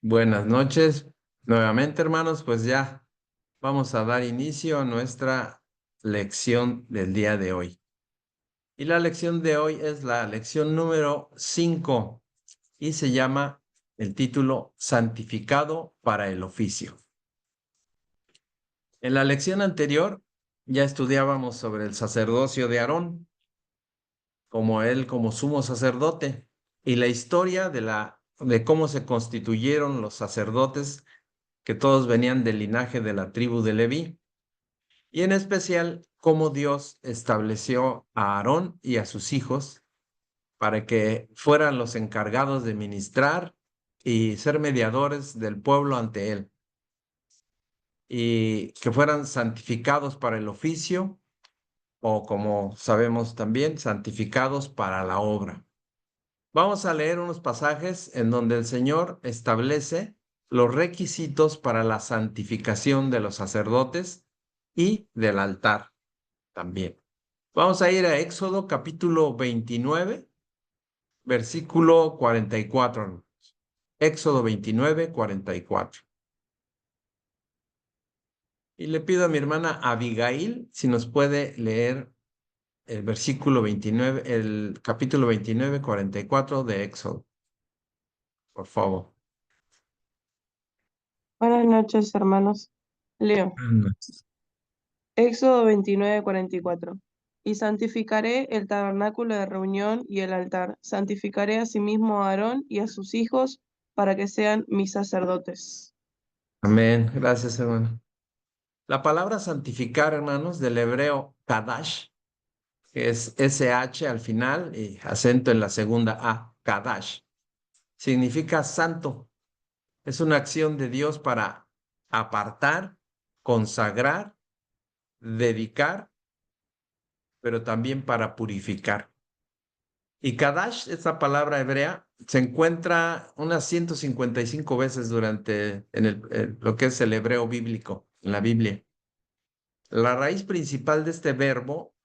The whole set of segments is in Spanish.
Buenas noches nuevamente, hermanos. Pues ya vamos a dar inicio a nuestra lección del día de hoy. Y la lección de hoy es la lección número 5 y se llama el título Santificado para el oficio. En la lección anterior ya estudiábamos sobre el sacerdocio de Aarón, como sumo sacerdote, y la historia de cómo se constituyeron los sacerdotes que todos venían del linaje de la tribu de Leví, y en especial cómo Dios estableció a Aarón y a sus hijos para que fueran los encargados de ministrar y ser mediadores del pueblo ante él, y que fueran santificados para el oficio, o como sabemos también, santificados para la obra. Vamos a leer unos pasajes en donde el Señor establece los requisitos para la santificación de los sacerdotes y del altar también. Vamos a ir a Éxodo capítulo 29, versículo 44. Éxodo 29, 44. Y le pido a mi hermana Abigail si nos puede leer el versículo 29, el capítulo 29, 44 de Éxodo, por favor. Buenas noches, hermanos. Leo, Éxodo 29:44. Y santificaré el tabernáculo de reunión y el altar. Santificaré asimismo a Aarón y a sus hijos para que sean mis sacerdotes. Amén. Gracias, hermano. La palabra santificar, hermanos, del hebreo kadash, que es SH al final y acento en la segunda A, kadash, significa santo. Es una acción de Dios para apartar, consagrar, dedicar, pero también para purificar. Y kadash, esta palabra hebrea, se encuentra unas 155 veces lo que es el hebreo bíblico, en la Biblia. La raíz principal de este verbo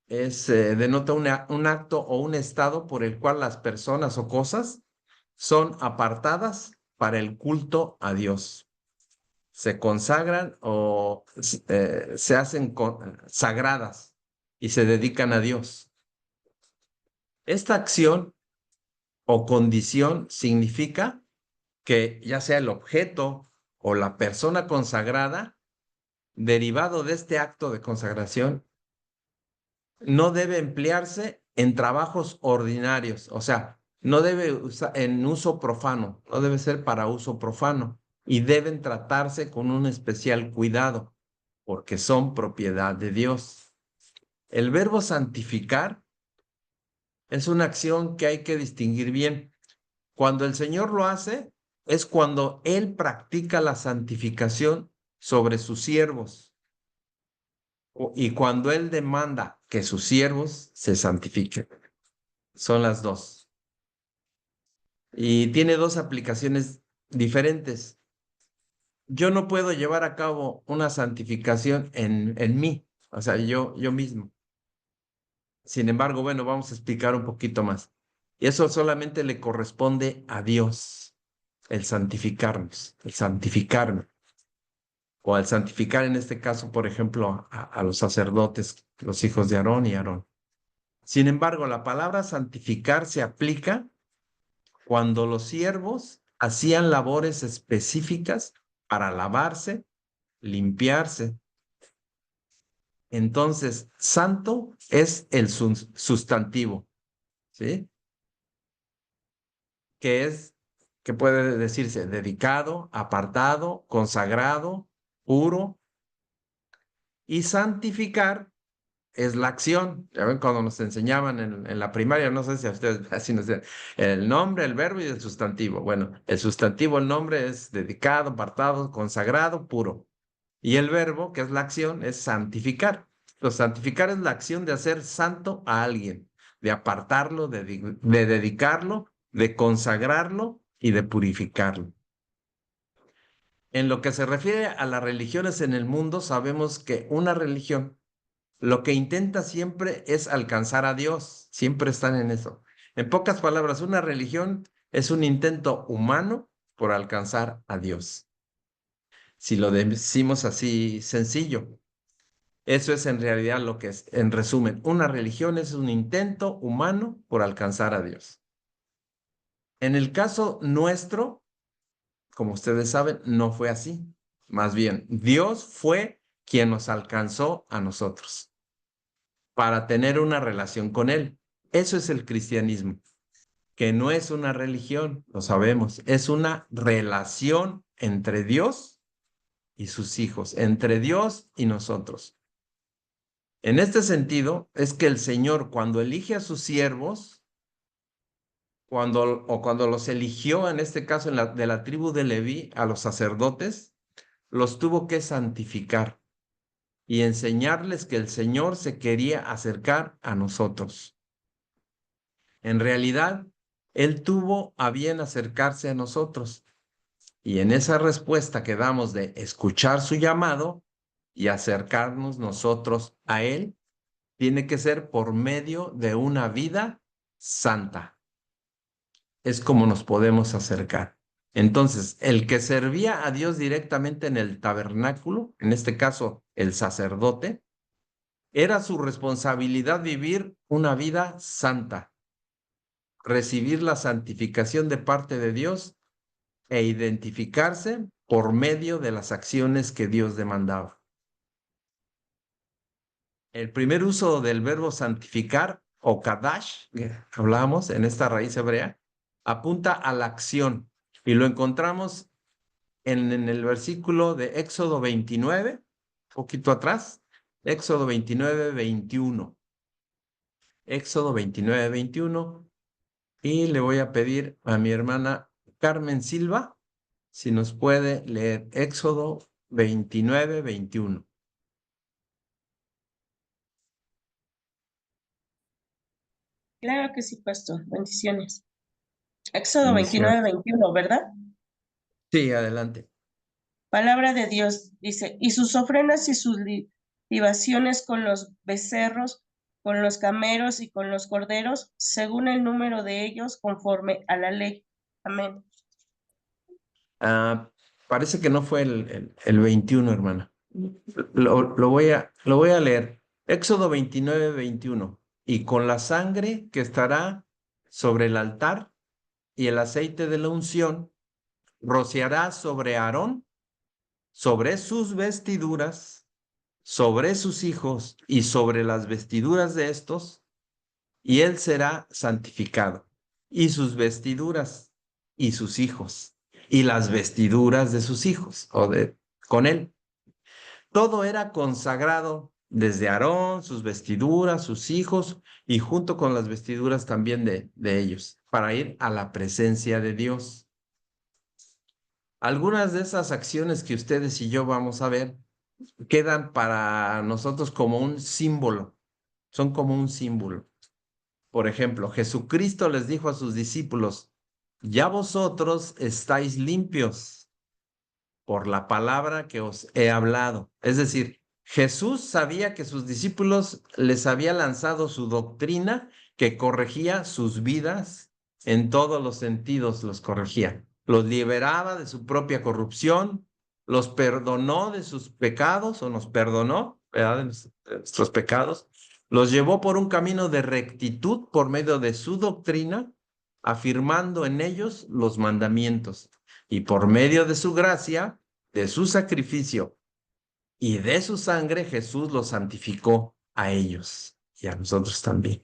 denota un acto o un estado por el cual las personas o cosas son apartadas para el culto a Dios. Se consagran o se hacen sagradas y se dedican a Dios. Esta acción o condición significa que ya sea el objeto o la persona consagrada, derivado de este acto de consagración, no debe emplearse en trabajos ordinarios, o sea, no debe usar en uso profano, no debe ser para uso profano y deben tratarse con un especial cuidado porque son propiedad de Dios. El verbo santificar es una acción que hay que distinguir bien. Cuando el Señor lo hace, es cuando Él practica la santificación sobre sus siervos y cuando Él demanda que sus siervos se santifiquen. Son las dos. Y tiene dos aplicaciones diferentes. Yo no puedo llevar a cabo una santificación en mí, o sea, yo mismo. Sin embargo, bueno, vamos a explicar un poquito más. Y eso solamente le corresponde a Dios, el santificarnos, el santificarnos. O al santificar en este caso, por ejemplo, a los sacerdotes, los hijos de Aarón y Aarón. Sin embargo, la palabra santificar se aplica cuando los siervos hacían labores específicas para lavarse, limpiarse. Entonces, santo es el sustantivo, ¿sí? Que es, que puede decirse dedicado, apartado, consagrado, puro. Y santificar es la acción. Ya ven cuando nos enseñaban en la primaria, no sé si a ustedes así nos decían, el nombre, el verbo y el sustantivo. Bueno, el sustantivo, el nombre es dedicado, apartado, consagrado, puro. Y el verbo, que es la acción, es santificar. Santificar es la acción de hacer santo a alguien, de apartarlo, de dedicarlo, de consagrarlo y de purificarlo. En lo que se refiere a las religiones en el mundo, sabemos que una religión lo que intenta siempre es alcanzar a Dios, siempre están en eso. En pocas palabras, una religión es un intento humano por alcanzar a Dios. Si lo decimos así sencillo, eso es en realidad lo que es. En resumen, una religión es un intento humano por alcanzar a Dios. En el caso nuestro, como ustedes saben, no fue así. Más bien, Dios fue quien nos alcanzó a nosotros para tener una relación con Él. Eso es el cristianismo, que no es una religión, lo sabemos, es una relación entre Dios y sus hijos, entre Dios y nosotros. En este sentido, es que el Señor, cuando elige a sus siervos, cuando los eligió, en este caso de la tribu de Leví, a los sacerdotes, los tuvo que santificar y enseñarles que el Señor se quería acercar a nosotros. En realidad, Él tuvo a bien acercarse a nosotros, y en esa respuesta que damos de escuchar su llamado y acercarnos nosotros a Él, tiene que ser por medio de una vida santa. Es como nos podemos acercar. Entonces, el que servía a Dios directamente en el tabernáculo, en este caso el sacerdote, era su responsabilidad vivir una vida santa, recibir la santificación de parte de Dios e identificarse por medio de las acciones que Dios demandaba. El primer uso del verbo santificar o kadash, que hablamos en esta raíz hebrea, apunta a la acción y lo encontramos en el versículo de Éxodo 29, poquito atrás, Éxodo 29, 21. Éxodo 29, 21. Y le voy a pedir a mi hermana Carmen Silva si nos puede leer Éxodo 29, 21. Claro que sí, pastor. Bendiciones. Éxodo Bendición. 29-21, ¿verdad? Sí, adelante. Palabra de Dios dice, y sus ofrendas y sus libaciones con los becerros, con los cameros y con los corderos, según el número de ellos, conforme a la ley. Amén. Parece que no fue el 21, hermana. Lo voy a leer. Éxodo 29, 21. Y con la sangre que estará sobre el altar y el aceite de la unción, rociará sobre Aarón, sobre sus vestiduras, sobre sus hijos y sobre las vestiduras de estos, y él será santificado, y sus vestiduras, y sus hijos, y las vestiduras de sus hijos, con él. Todo era consagrado desde Aarón, sus vestiduras, sus hijos, y junto con las vestiduras también de ellos, para ir a la presencia de Dios. Algunas de esas acciones que ustedes y yo vamos a ver quedan para nosotros como un símbolo, son como un símbolo. Por ejemplo, Jesucristo les dijo a sus discípulos, ya vosotros estáis limpios por la palabra que os he hablado. Es decir, Jesús sabía que sus discípulos les había lanzado su doctrina que corregía sus vidas en todos los sentidos, los corregía. Los liberaba de su propia corrupción, los perdonó de sus pecados o nos perdonó, ¿verdad? De nuestros pecados. Los llevó por un camino de rectitud por medio de su doctrina, afirmando en ellos los mandamientos. Y por medio de su gracia, de su sacrificio y de su sangre, Jesús los santificó a ellos y a nosotros también.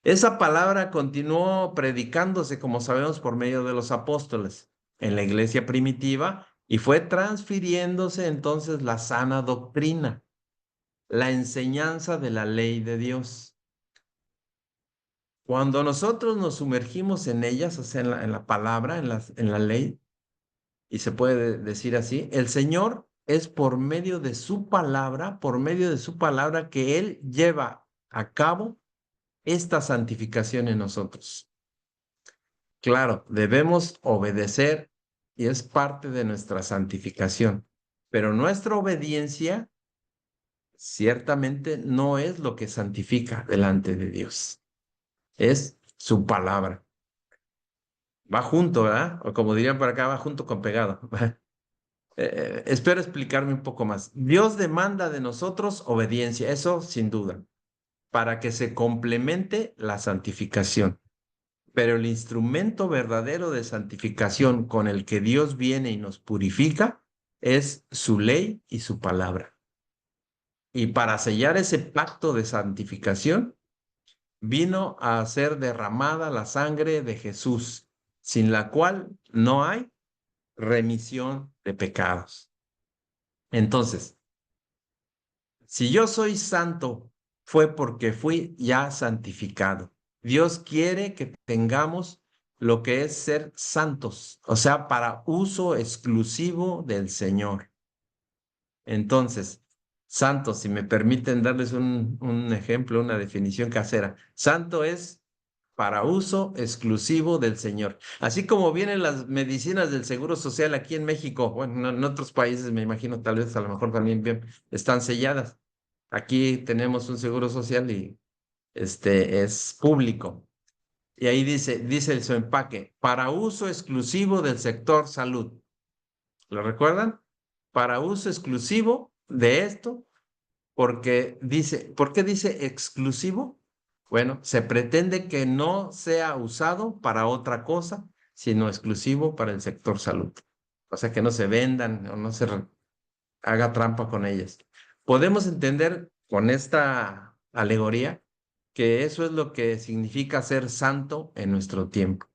Esa palabra continuó predicándose, como sabemos, por medio de los apóstoles en la iglesia primitiva y fue transfiriéndose entonces la sana doctrina, la enseñanza de la ley de Dios. Cuando nosotros nos sumergimos en ellas, o sea, en la palabra, en la ley, y se puede decir así, el Señor es por medio de su palabra, por medio de su palabra que Él lleva a cabo esta santificación en nosotros. Claro, debemos obedecer y es parte de nuestra santificación, pero nuestra obediencia ciertamente no es lo que santifica delante de Dios, es su palabra. Va junto, ¿verdad? O como dirían por acá, va junto con pegado. Espero explicarme un poco más. Dios demanda de nosotros obediencia, eso sin duda, para que se complemente la santificación. Pero el instrumento verdadero de santificación con el que Dios viene y nos purifica es su ley y su palabra. Y para sellar ese pacto de santificación, vino a ser derramada la sangre de Jesús, sin la cual no hay remisión de pecados. Entonces, si yo soy santo, fue porque fui ya santificado. Dios quiere que tengamos lo que es ser santos, o sea, para uso exclusivo del Señor. Entonces, santo, si me permiten darles un ejemplo, una definición casera, santo es para uso exclusivo del Señor. Así como vienen las medicinas del Seguro Social aquí en México, bueno, en otros países me imagino, tal vez a lo mejor también bien, están selladas. Aquí tenemos un Seguro Social y es público. Y ahí dice su empaque, para uso exclusivo del sector salud. ¿Lo recuerdan? Para uso exclusivo de esto, porque ¿por qué dice exclusivo? Bueno, se pretende que no sea usado para otra cosa, sino exclusivo para el sector salud. O sea, que no se vendan o no se haga trampa con ellas. Podemos entender con esta alegoría que eso es lo que significa ser santo en nuestro tiempo.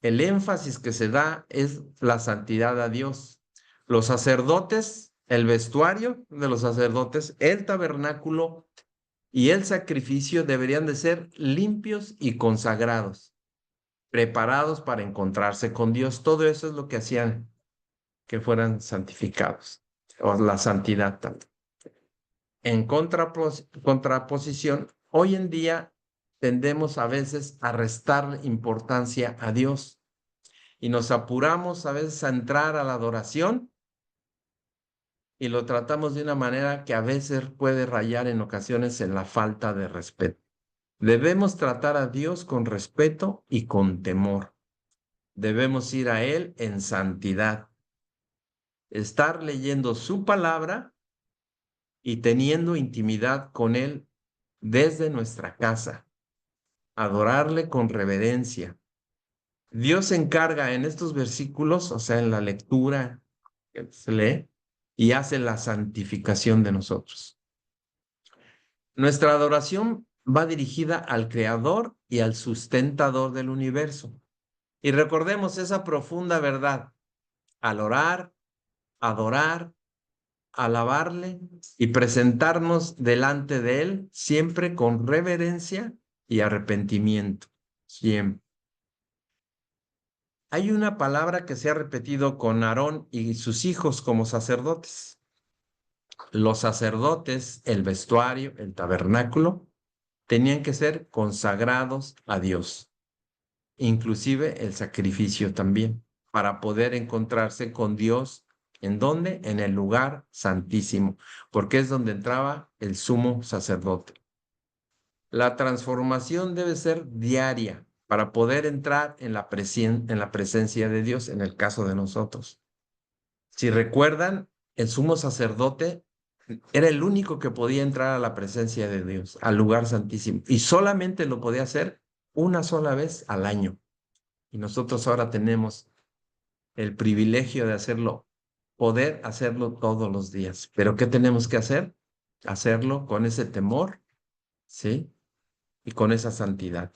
El énfasis que se da es la santidad a Dios. Los sacerdotes, el vestuario de los sacerdotes, el tabernáculo y el sacrificio deberían de ser limpios y consagrados, preparados para encontrarse con Dios. Todo eso es lo que hacían que fueran santificados, o la santidad también. En contraposición, hoy en día tendemos a veces a restar importancia a Dios y nos apuramos a veces a entrar a la adoración y lo tratamos de una manera que a veces puede rayar en ocasiones en la falta de respeto. Debemos tratar a Dios con respeto y con temor. Debemos ir a Él en santidad. Estar leyendo su palabra y teniendo intimidad con Él desde nuestra casa. Adorarle con reverencia. Dios se encarga en estos versículos, o sea, en la lectura que se lee, y hace la santificación de nosotros. Nuestra adoración va dirigida al Creador y al sustentador del universo. Y recordemos esa profunda verdad. Al orar, adorar, alabarle y presentarnos delante de Él siempre con reverencia y arrepentimiento. Siempre. Hay una palabra que se ha repetido con Aarón y sus hijos como sacerdotes. Los sacerdotes, el vestuario, el tabernáculo, tenían que ser consagrados a Dios, inclusive el sacrificio también, para poder encontrarse con Dios. ¿En dónde? En el lugar santísimo, porque es donde entraba el sumo sacerdote. La transformación debe ser diaria para poder entrar en la presencia de Dios, en el caso de nosotros. Si recuerdan, el sumo sacerdote era el único que podía entrar a la presencia de Dios, al lugar santísimo, y solamente lo podía hacer una sola vez al año. Y nosotros ahora tenemos el privilegio de hacerlo, poder hacerlo todos los días. Pero ¿qué tenemos que hacer? Hacerlo con ese temor, ¿sí? Y con esa santidad.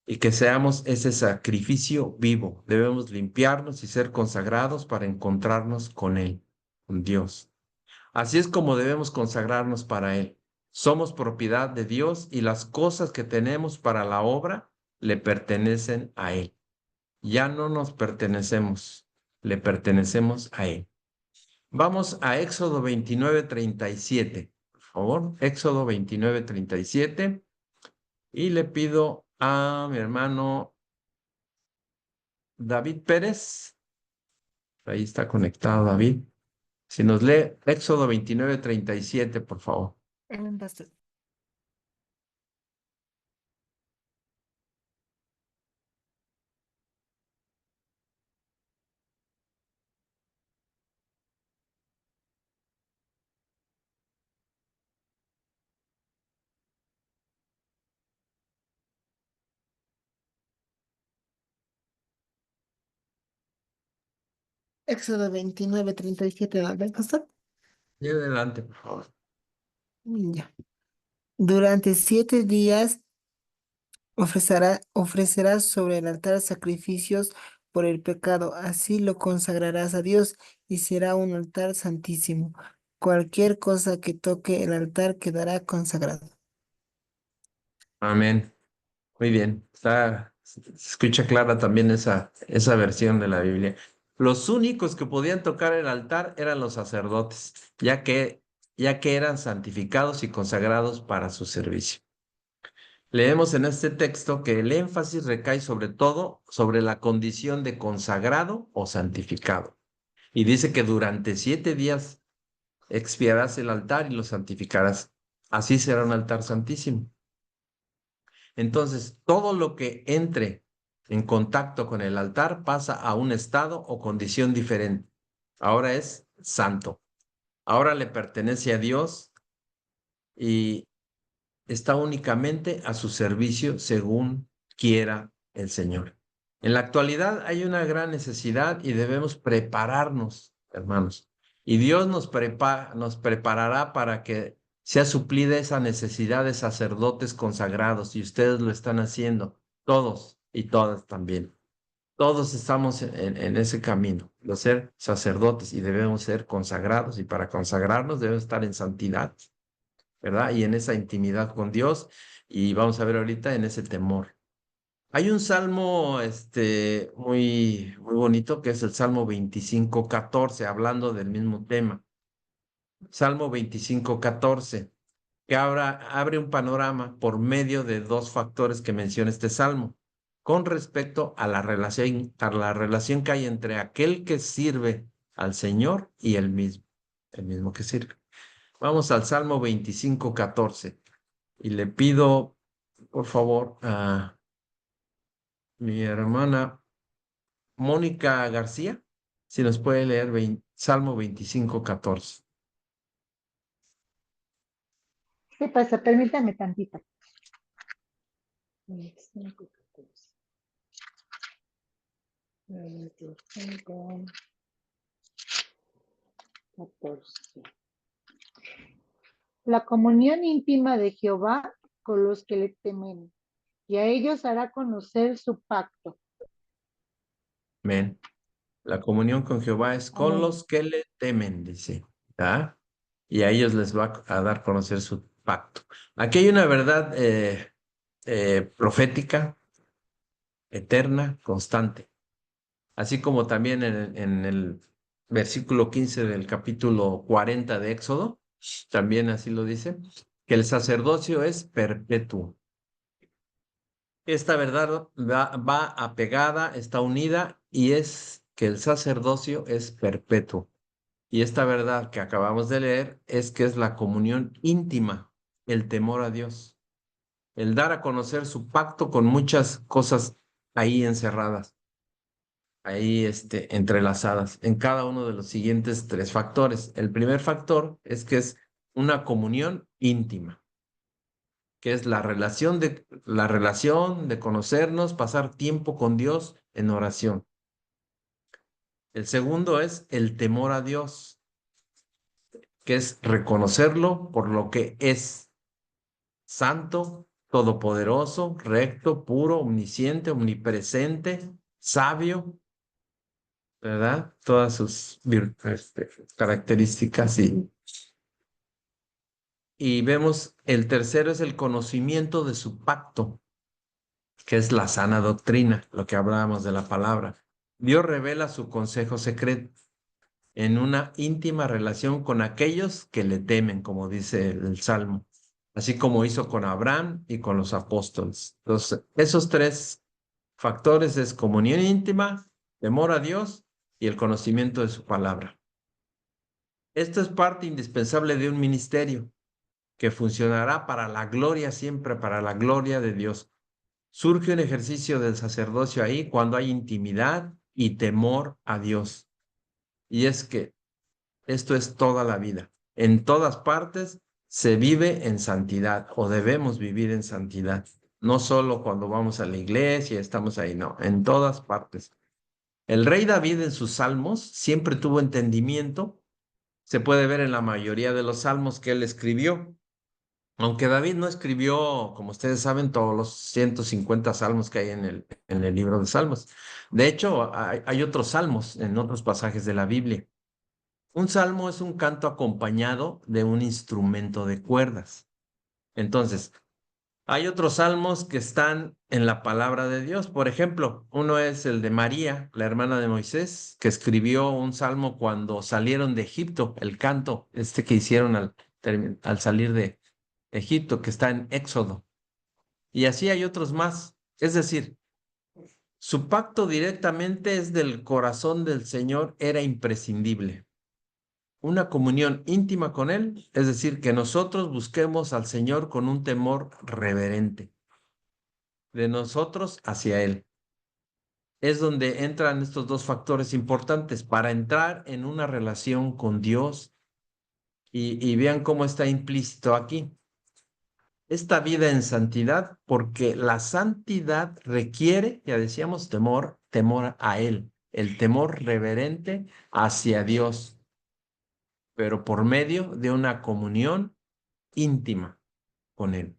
Y que seamos ese sacrificio vivo. Debemos limpiarnos y ser consagrados para encontrarnos con Él, con Dios. Así es como debemos consagrarnos para Él. Somos propiedad de Dios y las cosas que tenemos para la obra le pertenecen a Él. Ya no nos pertenecemos, le pertenecemos a Él. Vamos a Éxodo 29:37, por favor. Éxodo 29:37. Y le pido a mi hermano David Pérez. Ahí está conectado David. Si nos lee Éxodo 29:37, por favor. Pastor. Éxodo 29:37, ¿no? ¿Ven, pastor? Y adelante, por favor. Ya. Durante 7 días ofrecerás sobre el altar sacrificios por el pecado, así lo consagrarás a Dios y será un altar santísimo. Cualquier cosa que toque el altar quedará consagrado. Amén. Muy bien. Se escucha clara también esa versión de la Biblia. Los únicos que podían tocar el altar eran los sacerdotes, ya que eran santificados y consagrados para su servicio. Leemos en este texto que el énfasis recae sobre todo sobre la condición de consagrado o santificado. Y dice que durante 7 días expiarás el altar y lo santificarás. Así será un altar santísimo. Entonces, todo lo que entre en contacto con el altar pasa a un estado o condición diferente. Ahora es santo. Ahora le pertenece a Dios y está únicamente a su servicio según quiera el Señor. En la actualidad hay una gran necesidad y debemos prepararnos, hermanos. Y Dios nos preparará para que sea suplida esa necesidad de sacerdotes consagrados y ustedes lo están haciendo, todos y todas también. Todos estamos en ese camino de ser sacerdotes y debemos ser consagrados y para consagrarnos debemos estar en santidad, ¿verdad? Y en esa intimidad con Dios y vamos a ver ahorita en ese temor. Hay un salmo muy, muy bonito que es el Salmo 25:14, hablando del mismo tema. Salmo 25:14, que abre un panorama por medio de dos factores que menciona este salmo, con respecto a la relación que hay entre aquel que sirve al Señor y el mismo que sirve. Vamos al Salmo 25:14 y le pido, por favor, a mi hermana Mónica García, si nos puede leer Salmo 25:14. ¿Qué pasa? Permítame tantito. 25, 14. 25, 14. La comunión íntima de Jehová con los que le temen, y a ellos hará conocer su pacto. Amén. La comunión con Jehová es con Amén. los que le temen, dice. ¿Ah? Y a ellos les va a dar a conocer su pacto. Aquí hay una verdad profética, eterna, constante. Así como también en el versículo 15 del capítulo 40 de Éxodo, también así lo dice, que el sacerdocio es perpetuo. Esta verdad va apegada, está unida y es que el sacerdocio es perpetuo. Y esta verdad que acabamos de leer es que es la comunión íntima, el temor a Dios, el dar a conocer su pacto con muchas cosas ahí encerradas, ahí entrelazadas en cada uno de los siguientes tres factores. El primer factor es que es una comunión íntima, que es la relación de conocernos, pasar tiempo con Dios en oración. El segundo es el temor a Dios, que es reconocerlo por lo que es santo, todopoderoso, recto, puro, omnisciente, omnipresente, sabio, ¿verdad? Todas sus características y vemos el tercero es el conocimiento de su pacto, que es la sana doctrina, lo que hablábamos de la palabra. Dios revela su consejo secreto en una íntima relación con aquellos que le temen, como dice el Salmo, así como hizo con Abraham y con los apóstoles. Entonces, esos tres factores es comunión íntima, temor a Dios y el conocimiento de su palabra. Esto es parte indispensable de un ministerio que funcionará para la gloria siempre, para la gloria de Dios. Surge un ejercicio del sacerdocio ahí cuando hay intimidad y temor a Dios. Y es que esto es toda la vida. En todas partes se vive en santidad o debemos vivir en santidad. No solo cuando vamos a la iglesia y estamos ahí, no, en todas partes. El rey David en sus salmos siempre tuvo entendimiento. Se puede ver en la mayoría de los salmos que él escribió. Aunque David no escribió, como ustedes saben, todos los 150 salmos que hay en el libro de Salmos. De hecho, hay otros salmos en otros pasajes de la Biblia. Un salmo es un canto acompañado de un instrumento de cuerdas. Entonces, hay otros salmos que están en la palabra de Dios. Por ejemplo, uno es el de María, la hermana de Moisés, que escribió un salmo cuando salieron de Egipto, el canto que hicieron al salir de Egipto, que está en Éxodo. Y así hay otros más. Es decir, su pacto directamente es del corazón del Señor, era imprescindible. Una comunión íntima con Él, es decir, que nosotros busquemos al Señor con un temor reverente, de nosotros hacia Él. Es donde entran estos dos factores importantes para entrar en una relación con Dios y vean cómo está implícito aquí. Esta vida en santidad, porque la santidad requiere, ya decíamos, temor a Él, el temor reverente hacia Dios, pero por medio de una comunión íntima con Él.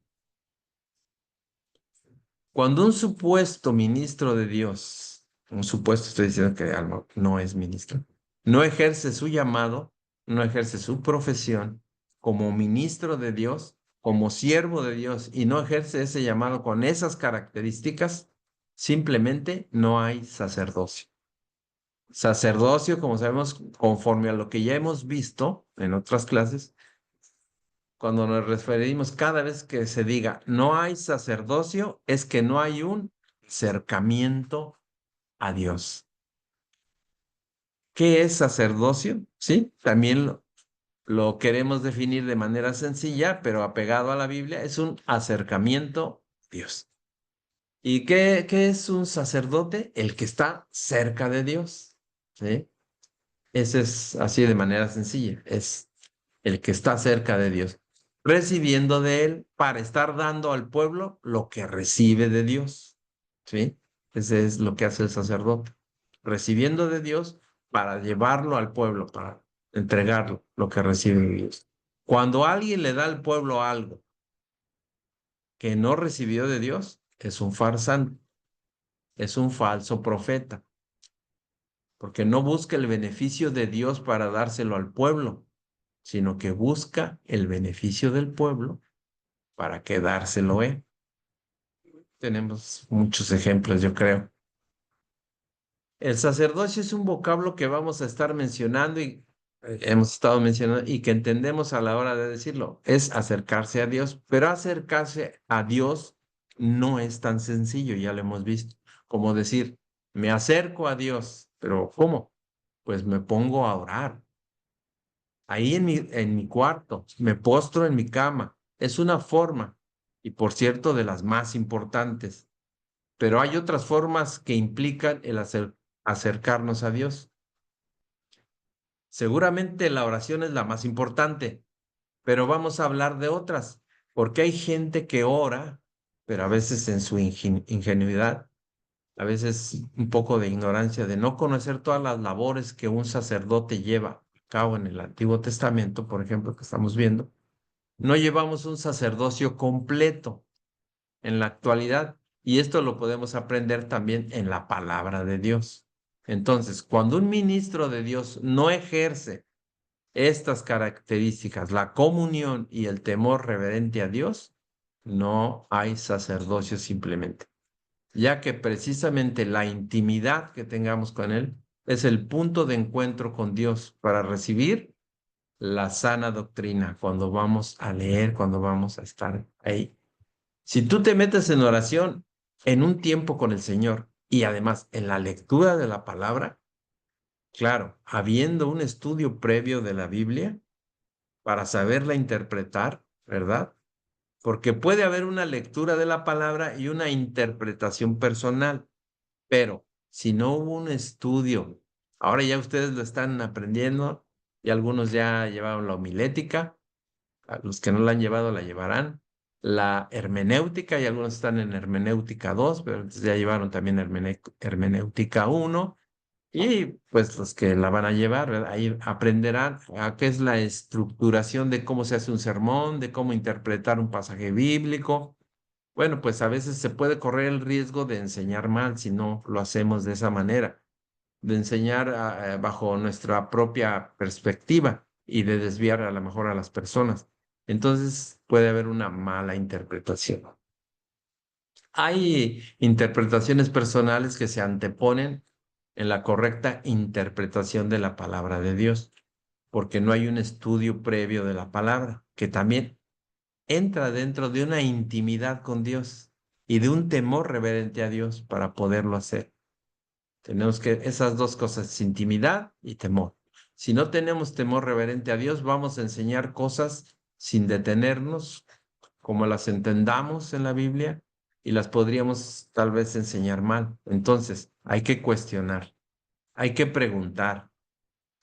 Cuando un supuesto ministro de Dios, un supuesto, estoy diciendo que no es ministro, no ejerce su llamado, no ejerce su profesión como ministro de Dios, como siervo de Dios, y no ejerce ese llamado con esas características, simplemente no hay sacerdocio. Sacerdocio, como sabemos, conforme a lo que ya hemos visto en otras clases, cuando nos referimos cada vez que se diga no hay sacerdocio, es que no hay un acercamiento a Dios. ¿Qué es sacerdocio? Sí, también lo queremos definir de manera sencilla, pero apegado a la Biblia, es un acercamiento a Dios. ¿Y qué es un sacerdote? El que está cerca de Dios. ¿Sí? Ese es así de manera sencilla, es el que está cerca de Dios, recibiendo de Él para estar dando al pueblo lo que recibe de Dios. ¿Sí? Ese es lo que hace el sacerdote, recibiendo de Dios para llevarlo al pueblo, para entregarlo lo que recibe de Dios. Cuando alguien le da al pueblo algo que no recibió de Dios, es un farsante, es un falso profeta, porque no busca el beneficio de Dios para dárselo al pueblo, sino que busca el beneficio del pueblo para quedárselo él. Tenemos muchos ejemplos, yo creo. El sacerdocio es un vocablo que vamos a estar mencionando y hemos estado mencionando y que entendemos a la hora de decirlo. Es acercarse a Dios, pero acercarse a Dios no es tan sencillo, ya lo hemos visto, como decir, me acerco a Dios, pero ¿cómo? Pues me pongo a orar. Ahí en mi cuarto, me postro en mi cama. Es una forma, y por cierto, de las más importantes. Pero hay otras formas que implican el acercarnos a Dios. Seguramente la oración es la más importante, pero vamos a hablar de otras, porque hay gente que ora, pero a veces en su ingenuidad, a veces un poco de ignorancia, de no conocer todas las labores que un sacerdote lleva a cabo en el Antiguo Testamento, por ejemplo, que estamos viendo. No llevamos un sacerdocio completo en la actualidad y esto lo podemos aprender también en la palabra de Dios. Entonces, cuando un ministro de Dios no ejerce estas características, la comunión y el temor reverente a Dios, no hay sacerdocio simplemente, ya que precisamente la intimidad que tengamos con Él es el punto de encuentro con Dios para recibir la sana doctrina cuando vamos a leer, cuando vamos a estar ahí. Si tú te metes en oración en un tiempo con el Señor y además en la lectura de la palabra, claro, habiendo un estudio previo de la Biblia para saberla interpretar, ¿verdad? Porque puede haber una lectura de la palabra y una interpretación personal, pero si no hubo un estudio, ahora ya ustedes lo están aprendiendo y algunos ya llevaron la homilética, a los que no la han llevado la llevarán. La hermenéutica, y algunos están en hermenéutica 2, pero entonces ya llevaron también hermenéutica 1. Y pues los que la van a llevar, ¿verdad? Ahí aprenderán a qué es la estructuración de cómo se hace un sermón, de cómo interpretar un pasaje bíblico. Bueno, pues a veces se puede correr el riesgo de enseñar mal si no lo hacemos de esa manera, de enseñar bajo nuestra propia perspectiva y de desviar a lo mejor a las personas. Entonces puede haber una mala interpretación. Hay interpretaciones personales que se anteponen en la correcta interpretación de la palabra de Dios, porque no hay un estudio previo de la palabra, que también entra dentro de una intimidad con Dios y de un temor reverente a Dios para poderlo hacer. Tenemos que esas dos cosas, intimidad y temor. Si no tenemos temor reverente a Dios, vamos a enseñar cosas sin detenernos, como las entendamos en la Biblia, y las podríamos tal vez enseñar mal. Entonces, hay que cuestionar, hay que preguntar,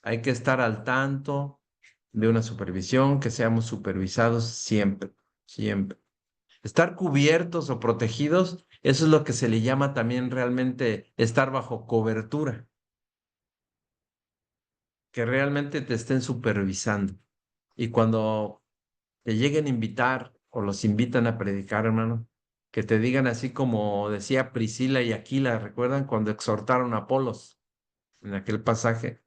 hay que estar al tanto de una supervisión, que seamos supervisados siempre, siempre. Estar cubiertos o protegidos, eso es lo que se le llama también realmente estar bajo cobertura, que realmente te estén supervisando. Y cuando te lleguen a invitar o los invitan a predicar, hermano, que te digan así como decía Priscila y Aquila, ¿recuerdan cuando exhortaron a Apolos en aquel pasaje?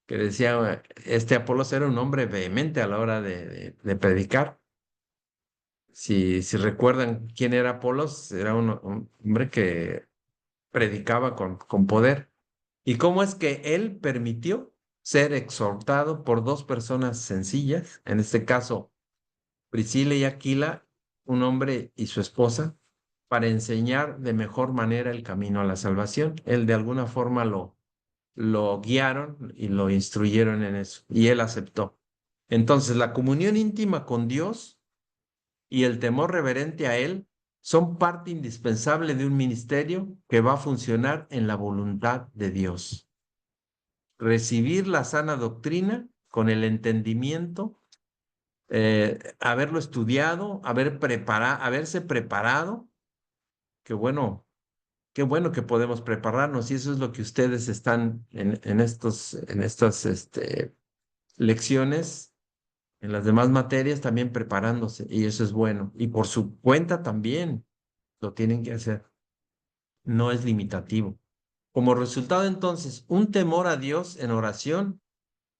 Que decía, este Apolos era un hombre vehemente a la hora de predicar. Si recuerdan quién era Apolos, era un hombre que predicaba con poder. ¿Y cómo es que él permitió ser exhortado por dos personas sencillas? En este caso, Priscila y Aquila, un hombre y su esposa, para enseñar de mejor manera el camino a la salvación. Él de alguna forma lo guiaron y lo instruyeron en eso, y él aceptó. Entonces, la comunión íntima con Dios y el temor reverente a Él son parte indispensable de un ministerio que va a funcionar en la voluntad de Dios. Recibir la sana doctrina con el entendimiento, haberlo estudiado, haberse preparado. Qué bueno que podemos prepararnos y eso es lo que ustedes están en estas lecciones, en las demás materias también preparándose y eso es bueno. Y por su cuenta también lo tienen que hacer. No es limitativo. Como resultado entonces, un temor a Dios en oración,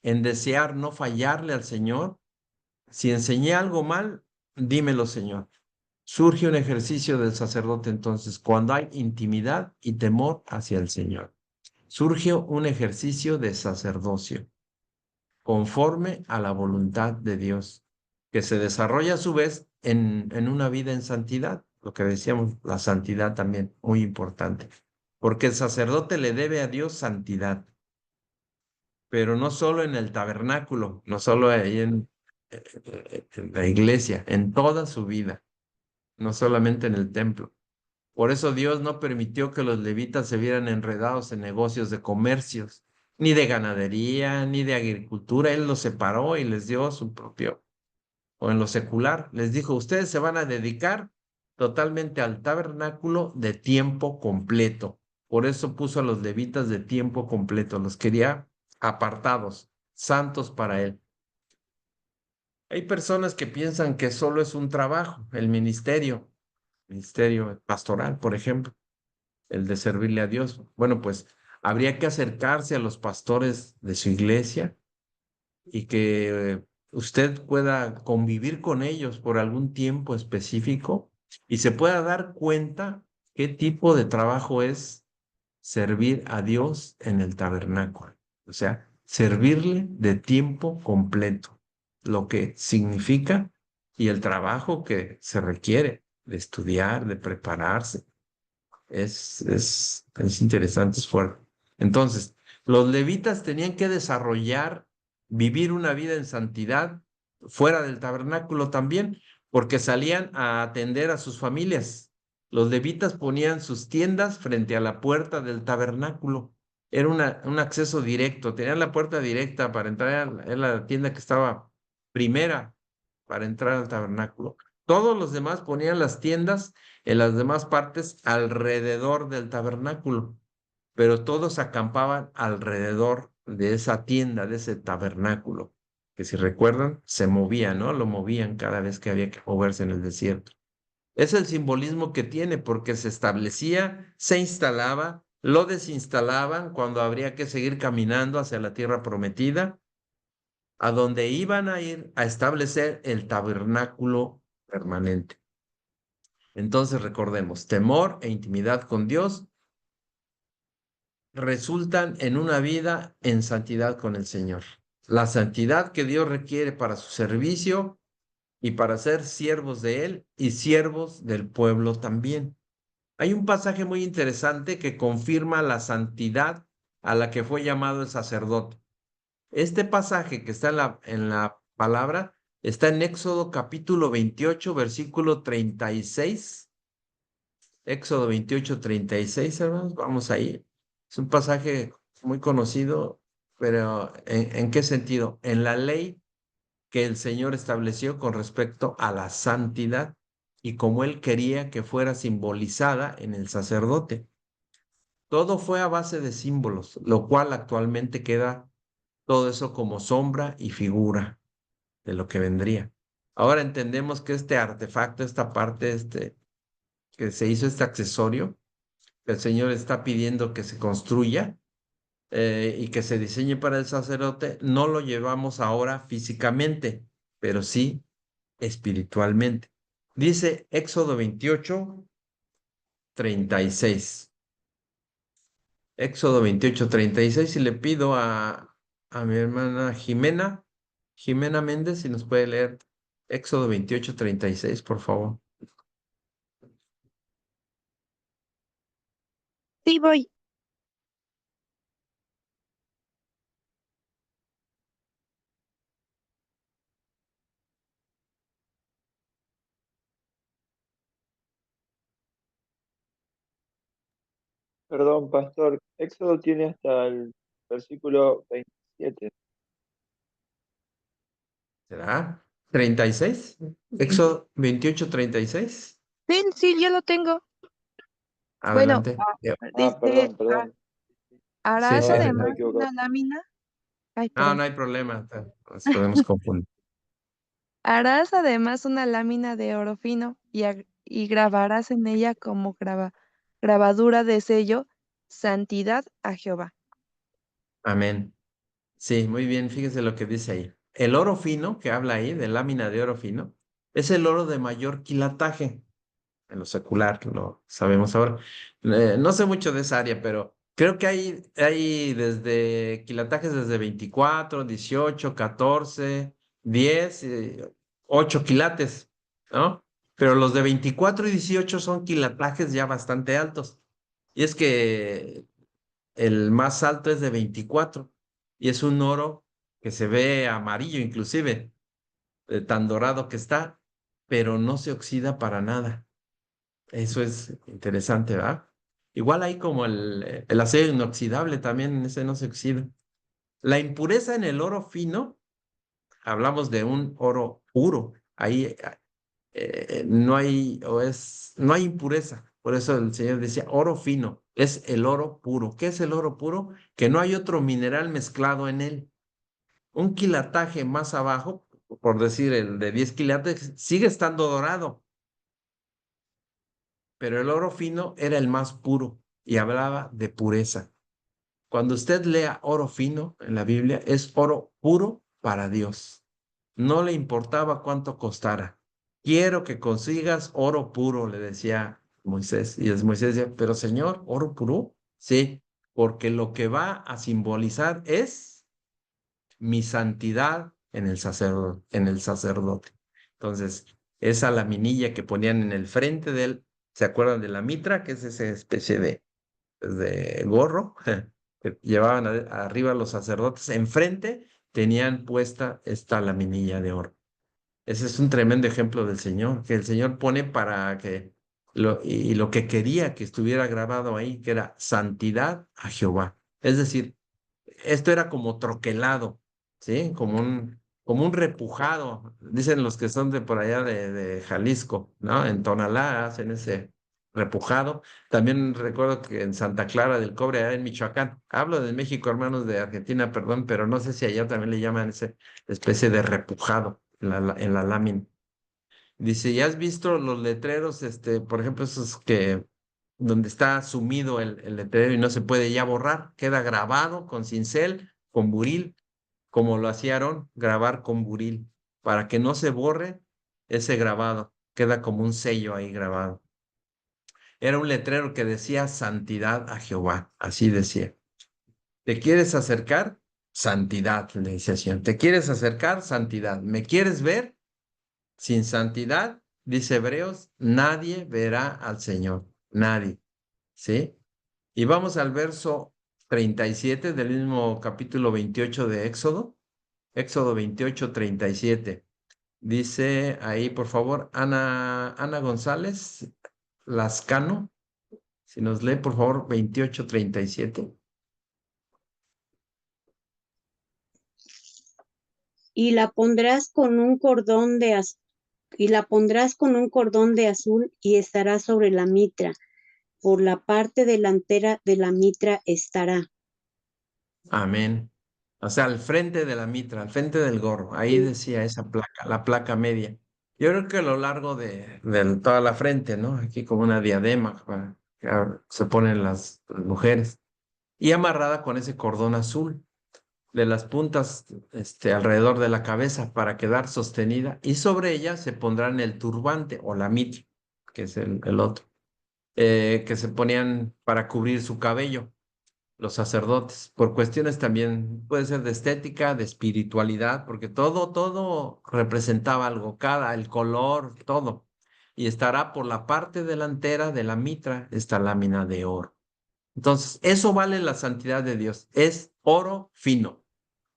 en desear no fallarle al Señor. Si enseñé algo mal, dímelo, Señor. Surge un ejercicio del sacerdote entonces cuando hay intimidad y temor hacia el Señor. Surge un ejercicio de sacerdocio conforme a la voluntad de Dios, que se desarrolla a su vez en una vida en santidad, lo que decíamos, la santidad también, muy importante, porque el sacerdote le debe a Dios santidad, pero no solo en el tabernáculo, no solo ahí en la iglesia, en toda su vida, no solamente en el templo. Por eso Dios no permitió que los levitas se vieran enredados en negocios de comercios, ni de ganadería, ni de agricultura. Él los separó y les dio su propio, o en lo secular, les dijo, ustedes se van a dedicar totalmente al tabernáculo de tiempo completo. Por eso puso a los levitas de tiempo completo, los quería apartados, santos para él. Hay personas que piensan que solo es un trabajo, el ministerio pastoral, por ejemplo, el de servirle a Dios. Bueno, pues habría que acercarse a los pastores de su iglesia y que usted pueda convivir con ellos por algún tiempo específico y se pueda dar cuenta qué tipo de trabajo es servir a Dios en el tabernáculo. O sea, servirle de tiempo completo, lo que significa y el trabajo que se requiere de estudiar, de prepararse. Es interesante, es fuerte. Entonces, los levitas tenían que desarrollar, vivir una vida en santidad fuera del tabernáculo también, porque salían a atender a sus familias. Los levitas ponían sus tiendas frente a la puerta del tabernáculo. Era un acceso directo, tenían la puerta directa para entrar en la tienda que estaba primera para entrar al tabernáculo. Todos los demás ponían las tiendas en las demás partes alrededor del tabernáculo. pero todos acampaban alrededor de esa tienda, de ese tabernáculo, que si recuerdan, se movía, ¿no? Lo movían cada vez que había que moverse en el desierto. Es el simbolismo que tiene porque se establecía, se instalaba, lo desinstalaban cuando habría que seguir caminando hacia la tierra prometida, a donde iban a ir a establecer el tabernáculo permanente. Entonces recordemos, temor e intimidad con Dios resultan en una vida en santidad con el Señor. La santidad que Dios requiere para su servicio y para ser siervos de Él y siervos del pueblo también. Hay un pasaje muy interesante que confirma la santidad a la que fue llamado el sacerdote. Este pasaje que está en la palabra está en Éxodo capítulo 28, versículo 36. Éxodo 28, 36, hermanos, vamos ahí. Es un pasaje muy conocido, pero ¿en qué sentido? En la ley que el Señor estableció con respecto a la santidad y cómo Él quería que fuera simbolizada en el sacerdote. Todo fue a base de símbolos, lo cual actualmente queda todo eso como sombra y figura de lo que vendría. Ahora entendemos que este artefacto, esta parte, que se hizo este accesorio, que el Señor está pidiendo que se construya y que se diseñe para el sacerdote, no lo llevamos ahora físicamente, pero sí espiritualmente. Dice Éxodo 28, 36. Éxodo 28, 36, y le pido a mi hermana Jimena Méndez, si nos puede leer Éxodo 28, 36, por favor. Sí, voy. Perdón, pastor. Éxodo tiene hasta el versículo 27. ¿Será? ¿36? Éxodo 28, 36. Sí, sí, yo lo tengo. Bueno, Adelante. dice, Perdón. Sí, harás sí, Estaba además equivocado. una lámina. Ay, no, perdón. no hay problema. Nos podemos confundir. Harás además una lámina de oro fino y grabarás en ella como grabadura de sello, santidad a Jehová. Amén. Sí, muy bien. Fíjese lo que dice ahí. El oro fino, que habla ahí, de lámina de oro fino, es el oro de mayor quilataje. En lo secular, lo sabemos ahora. No sé mucho de esa área, pero creo que hay desde quilatajes desde 24, 18, 14, 10, 8 quilates, ¿no? Pero los de 24 y 18 son quilatajes ya bastante altos. Y es que el más alto es de 24 y es un oro que se ve amarillo inclusive, tan dorado que está, pero no se oxida para nada. Eso es interesante, ¿verdad? Igual hay como el acero inoxidable también, ese no se oxida. La impureza en el oro fino, hablamos de un oro puro. Ahí no hay impureza. Por eso el Señor decía oro fino, es el oro puro. ¿Qué es el oro puro? Que no hay otro mineral mezclado en él. Un quilataje más abajo, por decir el de 10 quilates, sigue estando dorado, pero el oro fino era el más puro y hablaba de pureza. Cuando usted lea oro fino en la Biblia, es oro puro para Dios. No le importaba cuánto costara. Quiero que consigas oro puro, le decía Moisés. Y Moisés decía, pero Señor, ¿oro puro? Sí, porque lo que va a simbolizar es mi santidad en el sacerdote. Entonces, esa laminilla que ponían en el frente de él, ¿se acuerdan de la mitra? Que es esa especie de gorro que llevaban arriba los sacerdotes. Enfrente tenían puesta esta laminilla de oro. Ese es un tremendo ejemplo del Señor, que el Señor pone para que y lo que quería que estuviera grabado ahí, que era santidad a Jehová. Es decir, esto era como troquelado, ¿sí? Como un repujado, dicen los que son de por allá de Jalisco, ¿no? En Tonalá hacen repujado. También recuerdo que en Santa Clara del Cobre, allá en Michoacán, hablo de México, hermanos, de Argentina, perdón, pero no sé si allá también le llaman esa especie de repujado en la lámina. Dice, ¿ya has visto los letreros, por ejemplo, esos que donde está sumido el letrero y no se puede ya borrar? Queda grabado con cincel, con buril, como lo hacía Aarón, grabar con buril, para que no se borre ese grabado. Queda como un sello ahí grabado. Era un letrero que decía santidad a Jehová, así decía. ¿Te quieres acercar? Santidad, le decía el Señor. ¿Te quieres acercar? Santidad. ¿Me quieres ver? Sin santidad, dice Hebreos, nadie verá al Señor. Nadie. ¿Sí? Y vamos al verso 37 del mismo capítulo 28 de Éxodo. Éxodo 28, 37. Dice ahí, por favor, Ana González Lascano, si nos lee, por favor, 28, 37. Y la pondrás con un cordón de azul y estará sobre la mitra. Por la parte delantera de la mitra estará. Amén. O sea, al frente de la mitra, al frente del gorro. Ahí decía esa placa, la placa media. Yo creo que a lo largo de toda la frente, ¿no? Aquí como una diadema que se ponen las mujeres. Y amarrada con ese cordón azul de las puntas alrededor de la cabeza para quedar sostenida. Y sobre ella se pondrán el turbante o la mitra, que es el otro, que se ponían para cubrir su cabello los sacerdotes, por cuestiones también, puede ser de estética, de espiritualidad, porque todo representaba algo, el color, todo. Y estará por la parte delantera de la mitra esta lámina de oro. Entonces, eso vale la santidad de Dios. Es oro fino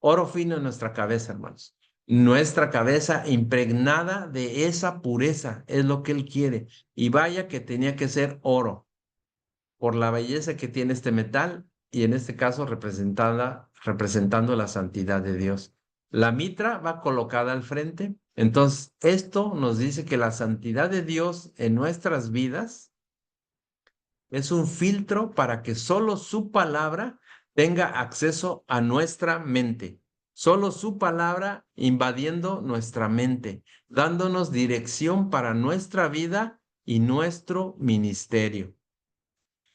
en nuestra cabeza, hermanos. Nuestra cabeza impregnada de esa pureza es lo que Él quiere. Y vaya que tenía que ser oro por la belleza que tiene este metal y en este caso representando la santidad de Dios. La mitra va colocada al frente. Entonces, esto nos dice que la santidad de Dios en nuestras vidas es un filtro para que solo su palabra tenga acceso a nuestra mente. Solo su palabra invadiendo nuestra mente, dándonos dirección para nuestra vida y nuestro ministerio.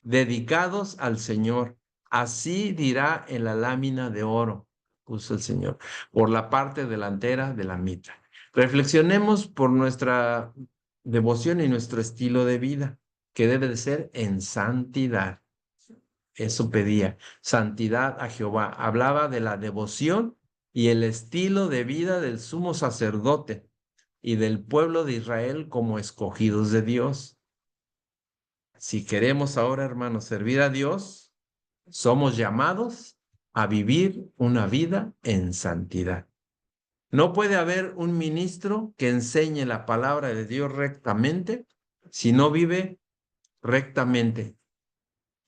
Dedicados al Señor. Así dirá en la lámina de oro, puso el Señor, por la parte delantera de la mitra. Reflexionemos por nuestra devoción y nuestro estilo de vida, que debe de ser en santidad. Eso pedía, santidad a Jehová. Hablaba de la devoción y el estilo de vida del sumo sacerdote y del pueblo de Israel como escogidos de Dios. Si queremos ahora, hermanos, servir a Dios, somos llamados a vivir una vida en santidad. No puede haber un ministro que enseñe la palabra de Dios rectamente si no vive rectamente.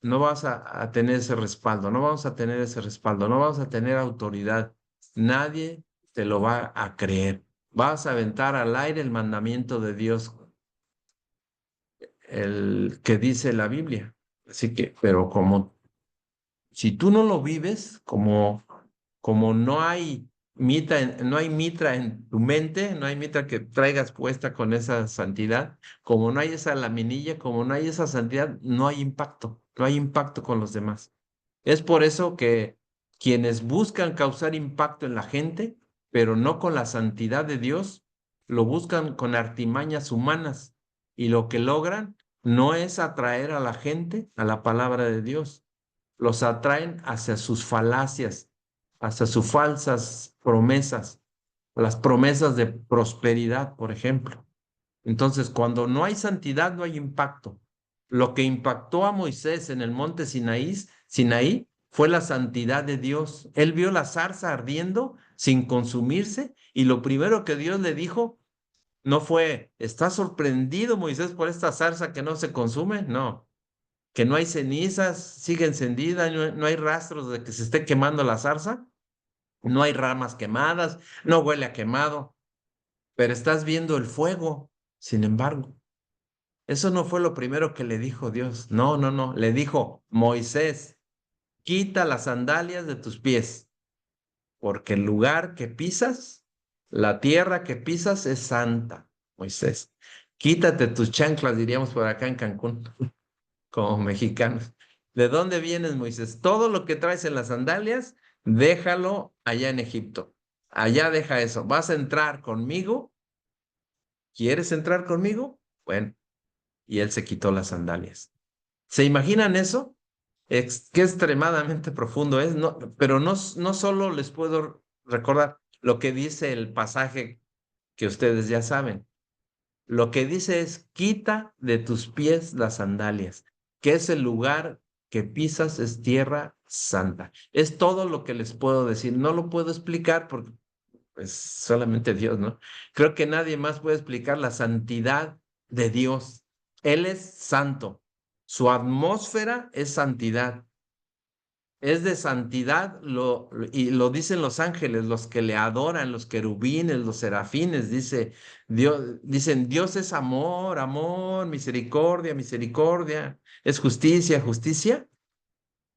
No vas a tener ese respaldo, no vamos a tener ese respaldo, no vamos a tener autoridad. Nadie te lo va a creer. Vas a aventar al aire el mandamiento de Dios, el que dice la Biblia. Así que, pero si tú no lo vives, como no hay mitra en tu mente, no hay mitra que traigas puesta con esa santidad, como no hay esa laminilla, como no hay esa santidad, no hay impacto con los demás. Es por eso que quienes buscan causar impacto en la gente, pero no con la santidad de Dios, lo buscan con artimañas humanas y lo que logran no es atraer a la gente a la palabra de Dios, los atraen hacia sus falacias, hacia sus falsas promesas, las promesas de prosperidad, por ejemplo. Entonces, cuando no hay santidad, no hay impacto. Lo que impactó a Moisés en el monte Sinaí fue la santidad de Dios. Él vio la zarza ardiendo sin consumirse y lo primero que Dios le dijo no fue, ¿estás sorprendido, Moisés, por esta zarza que no se consume? No, que no hay cenizas, sigue encendida, no hay rastros de que se esté quemando la zarza, no hay ramas quemadas, no huele a quemado, pero estás viendo el fuego, sin embargo. Eso no fue lo primero que le dijo Dios. No, no, no. Le dijo, Moisés, quita las sandalias de tus pies, porque el lugar que pisas, la tierra que pisas es santa, Moisés. Quítate tus chanclas, diríamos por acá en Cancún, como mexicanos. ¿De dónde vienes, Moisés? Todo lo que traes en las sandalias, déjalo allá en Egipto. Allá deja eso. ¿Vas a entrar conmigo? ¿Quieres entrar conmigo? Bueno, y él se quitó las sandalias. ¿Se imaginan eso? Qué extremadamente profundo es, no, pero no solo les puedo recordar lo que dice el pasaje que ustedes ya saben. Lo que dice es, quita de tus pies las sandalias, que es el lugar que pisas, es tierra santa. Es todo lo que les puedo decir. No lo puedo explicar porque pues solamente Dios, ¿no? Creo que nadie más puede explicar la santidad de Dios. Él es santo. Su atmósfera es santidad. Es de santidad, y lo dicen los ángeles, los que le adoran, los querubines, los serafines, dicen, Dios es amor, amor, misericordia, misericordia, es justicia, justicia.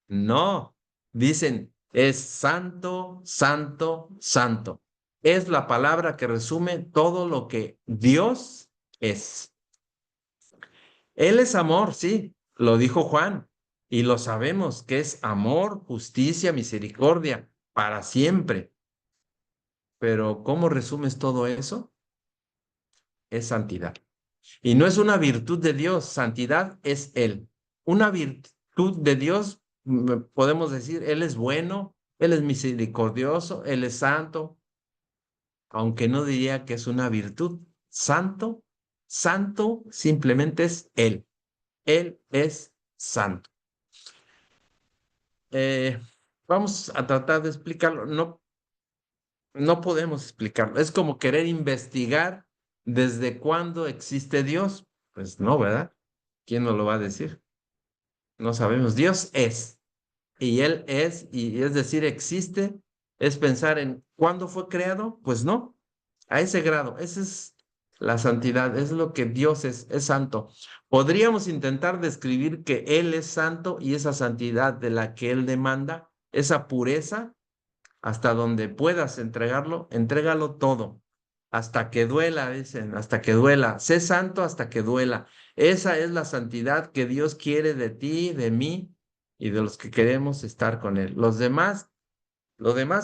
No, dicen, es santo, santo, santo. Es la palabra que resume todo lo que Dios es. Él es amor, sí, lo dijo Juan, y lo sabemos que es amor, justicia, misericordia, para siempre. Pero ¿cómo resumes todo eso? Es santidad. Y no es una virtud de Dios, santidad es Él. Una virtud de Dios, podemos decir, Él es bueno, Él es misericordioso, Él es santo, aunque no diría que es una virtud. Santo, santo simplemente es Él. Él es santo. Eh, Vamos a tratar de explicarlo. No podemos explicarlo. Es como querer investigar desde cuándo existe Dios. Pues no, ¿verdad? ¿Quién nos lo va a decir? No sabemos. Dios es. Y Él es, y es decir, existe. Es pensar en cuándo fue creado. Pues no. A ese grado. Esa es la santidad. Es lo que Dios es santo. Podríamos intentar describir que Él es santo y esa santidad de la que Él demanda, esa pureza, hasta donde puedas entregarlo, entrégalo todo, hasta que duela, dicen, hasta que duela. Sé santo hasta que duela. Esa es la santidad que Dios quiere de ti, de mí y de los que queremos estar con Él. Lo demás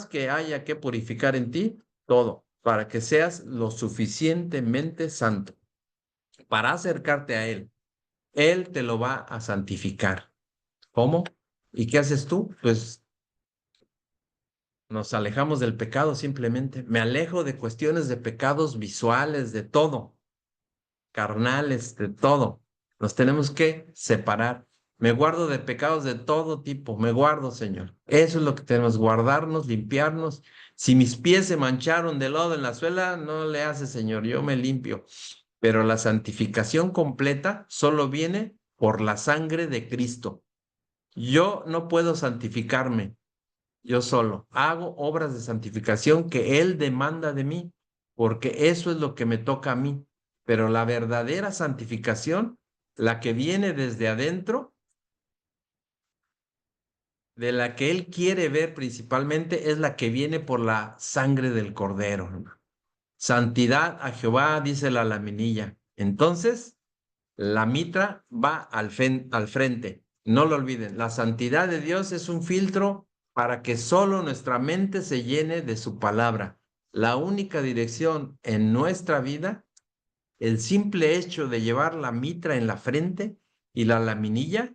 que haya que purificar en ti, todo, para que seas lo suficientemente santo para acercarte a Él. Él te lo va a santificar. ¿Cómo? ¿Y qué haces tú? Pues nos alejamos del pecado simplemente. Me alejo de cuestiones de pecados visuales, de todo, carnales, de todo. Nos tenemos que separar. Me guardo de pecados de todo tipo. Me guardo, Señor. Eso es lo que tenemos, guardarnos, limpiarnos. Si mis pies se mancharon de lodo en la suela, no le hace, Señor. Yo me limpio. Pero la santificación completa solo viene por la sangre de Cristo. Yo no puedo santificarme yo solo. Hago obras de santificación que Él demanda de mí, porque eso es lo que me toca a mí. Pero la verdadera santificación, la que viene desde adentro, de la que Él quiere ver principalmente, es la que viene por la sangre del Cordero, hermano. Santidad a Jehová, dice la laminilla. Entonces, la mitra va al frente. No lo olviden, la santidad de Dios es un filtro para que solo nuestra mente se llene de su palabra. La única dirección en nuestra vida, el simple hecho de llevar la mitra en la frente y la laminilla,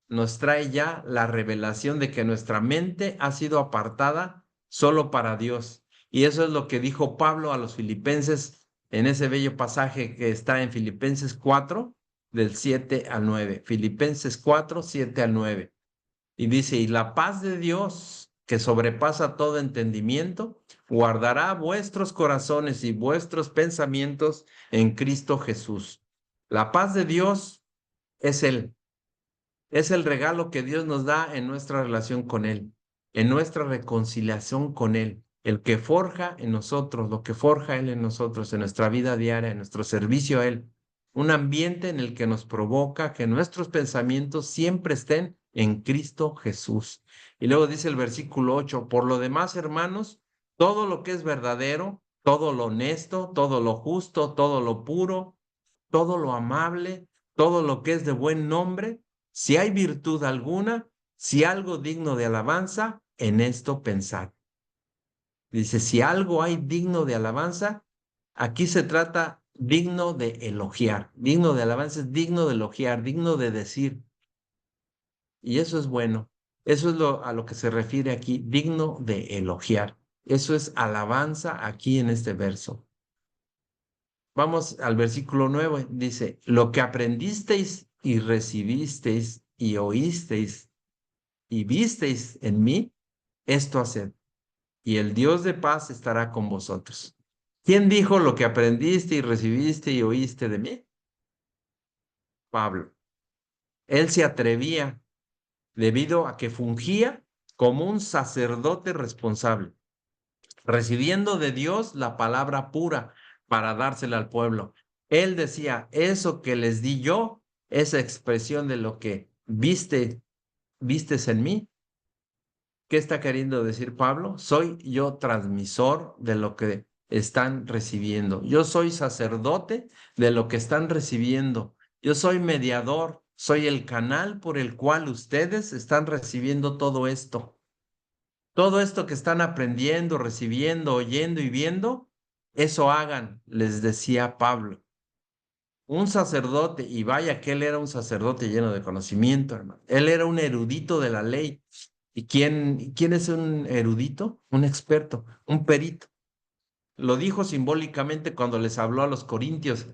nos trae ya la revelación de que nuestra mente ha sido apartada solo para Dios. Y eso es lo que dijo Pablo a los filipenses en ese bello pasaje que está en Filipenses 4, del 7 al 9. Filipenses 4, 7 al 9. Y dice, y la paz de Dios, que sobrepasa todo entendimiento, guardará vuestros corazones y vuestros pensamientos en Cristo Jesús. La paz de Dios es Él. Es el regalo que Dios nos da en nuestra relación con Él, en nuestra reconciliación con Él, el que forja en nosotros, lo que forja Él en nosotros, en nuestra vida diaria, en nuestro servicio a Él. un ambiente en el que nos provoca que nuestros pensamientos siempre estén en Cristo Jesús. Y luego dice el versículo 8, por lo demás, hermanos, todo lo que es verdadero, todo lo honesto, todo lo justo, todo lo puro, todo lo amable, todo lo que es de buen nombre, si hay virtud alguna, si algo digno de alabanza, en esto pensad. Dice, si algo hay digno de alabanza, aquí se trata digno de elogiar. Digno de alabanza es digno de elogiar, digno de decir. Y eso es bueno. Eso es a lo que se refiere aquí, digno de elogiar. Eso es alabanza aquí en este verso. Vamos al versículo 9. Dice, lo que aprendisteis y recibisteis y oísteis y visteis en mí, esto haced, y el Dios de paz estará con vosotros. ¿Quién dijo lo que aprendiste y recibiste y oíste de mí? Pablo. Él se atrevía debido a que fungía como un sacerdote responsable, recibiendo de Dios la palabra pura para dársela al pueblo. Él decía, eso que les di yo, esa expresión de lo que vistes en mí. ¿Qué está queriendo decir Pablo? Soy yo transmisor de lo que están recibiendo. Yo soy sacerdote de lo que están recibiendo. Yo soy mediador, soy el canal por el cual ustedes están recibiendo todo esto. Todo esto que están aprendiendo, recibiendo, oyendo y viendo, eso hagan, les decía Pablo. Un sacerdote, y vaya que él era un sacerdote lleno de conocimiento, hermano. Él era un erudito de la ley. ¿Y quién es un erudito? Un experto, un perito. Lo dijo simbólicamente cuando les habló a los corintios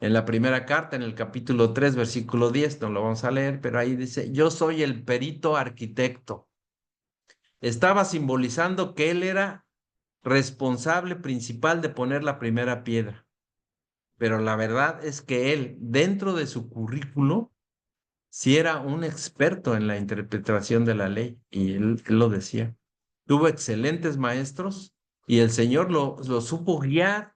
en la primera carta, en el capítulo 3, versículo 10. No lo vamos a leer, pero ahí dice, yo soy el perito arquitecto. Estaba simbolizando que él era responsable principal de poner la primera piedra. Pero la verdad es que él, dentro de su currículo, sí era un experto en la interpretación de la ley, y él lo decía. Tuvo excelentes maestros y el Señor lo supo guiar